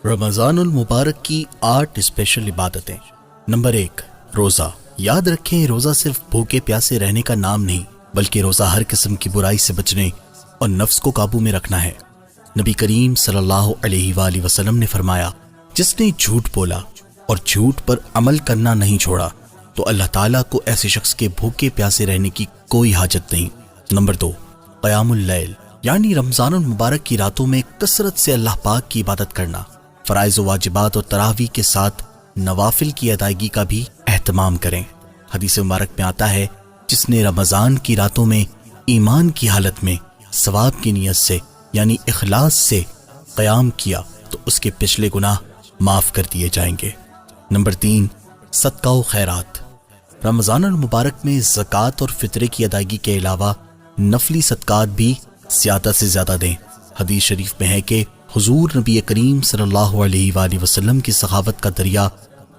رمضان المبارک کی 8 اسپیشل عبادتیں۔ نمبر 1، روزہ۔ یاد رکھیں، روزہ صرف بھوکے پیاسے رہنے کا نام نہیں، بلکہ روزہ ہر قسم کی برائی سے بچنے اور نفس کو قابو میں رکھنا ہے۔ نبی کریم صلی اللہ علیہ وآلہ وسلم نے فرمایا، جس نے جھوٹ بولا اور جھوٹ پر عمل کرنا نہیں چھوڑا تو اللہ تعالیٰ کو ایسے شخص کے بھوکے پیاسے رہنے کی کوئی حاجت نہیں۔ نمبر 2، قیام اللیل، یعنی رمضان المبارک کی راتوں میں کثرت سے اللہ پاک کی عبادت کرنا۔ فرائض و واجبات اور تراویح کے ساتھ نوافل کی ادائیگی کا بھی اہتمام کریں۔ حدیث مبارک میں آتا ہے، جس نے رمضان کی راتوں میں ایمان کی حالت میں ثواب کی نیت سے یعنی اخلاص سے قیام کیا تو اس کے پچھلے گناہ معاف کر دیے جائیں گے۔ نمبر 3، صدقہ و خیرات۔ رمضان المبارک میں زکوٰۃ اور فطرے کی ادائیگی کے علاوہ نفلی صدقات بھی زیادہ سے زیادہ دیں۔ حدیث شریف میں ہے کہ حضور نبی کریم صلی اللہ علیہ وآلہ وسلم کی سخاوت کا دریا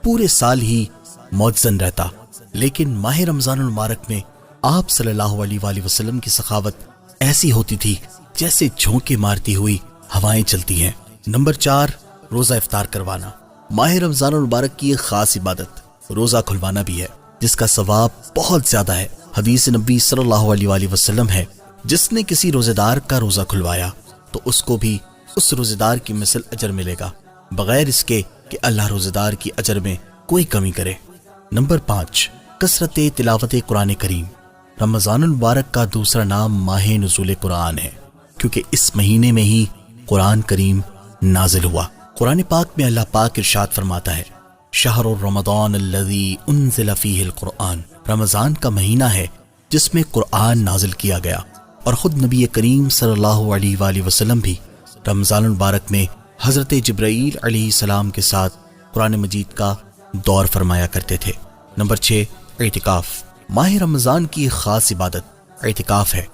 پورے سال ہی معتزن رہتا، لیکن ماہ رمضان المبارک میں آپ صلی اللہ علیہ وآلہ وسلم کی سخاوت ایسی ہوتی تھی جیسے جھونکے مارتی ہوئی ہوائیں چلتی ہیں۔ نمبر 4، روزہ افطار کروانا۔ ماہ رمضان المبارک کی ایک خاص عبادت روزہ کھلوانا بھی ہے، جس کا ثواب بہت زیادہ ہے۔ حدیث نبی صلی اللہ علیہ وآلہ وسلم ہے، جس نے کسی روزے دار کا روزہ کھلوایا تو اس کو بھی اس روزے دار کی مثل اجر ملے گا، بغیر اس کے کہ اللہ روزے دار کی اجر میں کوئی کمی کرے۔ نمبر 5، کثرت تلاوت قرآن کریم۔ رمضان المبارک کا دوسرا نام ماہ نزول قرآن ہے، کیونکہ اس مہینے میں ہی قرآن کریم نازل ہوا۔ قرآن پاک میں اللہ پاک ارشاد فرماتا ہے، شہر رمضان الذی انزل فیہ القرآن۔ رمضان کا مہینہ ہے جس میں قرآن نازل کیا گیا، اور خود نبی کریم صلی اللہ علیہ وآلہ وسلم بھی رمضان المبارک میں حضرت جبرائیل علیہ السلام کے ساتھ قرآن مجید کا دور فرمایا کرتے تھے۔ نمبر 6، اعتکاف۔ ماہ رمضان کی ایک خاص عبادت اعتکاف ہے۔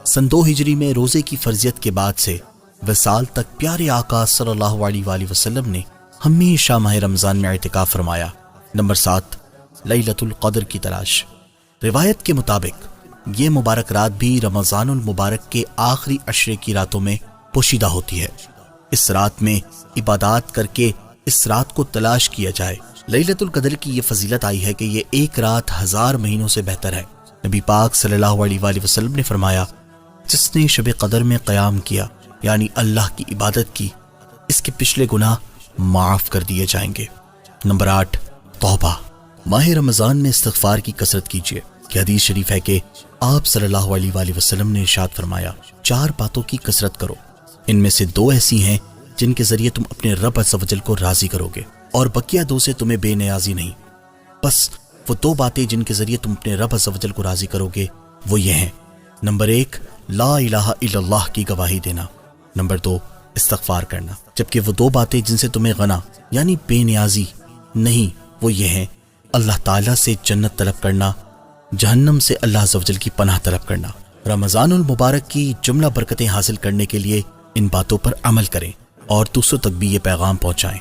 سن 2 ہجری میں روزے کی فرضیت کے بعد سے وصال تک پیارے آقا صلی اللہ علیہ وآلہ وسلم نے ہمیشہ ماہ رمضان میں اعتکاف فرمایا۔ نمبر 7، لیلۃ القدر کی تلاش۔ روایت کے مطابق یہ مبارک رات بھی رمضان المبارک کے آخری عشرے کی راتوں میں پوشیدہ ہوتی ہے۔ اس رات میں عبادات کر کے اس رات کو تلاش کیا جائے۔ لیلۃ القدر کی یہ فضیلت آئی ہے کہ یہ ایک رات 1000 مہینوں سے بہتر ہے۔ نبی پاک صلی اللہ علیہ وآلہ وسلم نے فرمایا، جس نے شب قدر میں قیام کیا یعنی اللہ کی عبادت کی، اس کے پچھلے گناہ معاف کر دیے جائیں گے۔ نمبر 8، توبہ۔ ماہ رمضان میں استغفار کی کثرت کیجیے کہ حدیث شریف ہے کہ آپ صلی اللہ علیہ وآلہ وسلم نے ارشاد فرمایا، 4 باتوں کی کثرت کرو، ان میں سے 2 ایسی ہیں جن کے ذریعے تم اپنے رب عز و جل کو راضی کرو گے، اور بقیہ 2 سے تمہیں بے نیازی نہیں۔ بس وہ 2 باتیں جن کے ذریعے تم اپنے رب عز و جل کو راضی کرو گے وہ یہ ہیں، نمبر 1، لا الہ الا اللہ کی گواہی دینا، نمبر 2، استغفار کرنا۔ جبکہ وہ 2 باتیں جن سے تمہیں غنا یعنی بے نیازی نہیں وہ یہ ہیں، اللہ تعالیٰ سے جنت طلب کرنا، جہنم سے اللہ عز و جل کی پناہ طلب کرنا۔ رمضان المبارک کی جملہ برکتیں حاصل کرنے کے لیے ان باتوں پر عمل کریں اور دوسروں تک بھی یہ پیغام پہنچائیں۔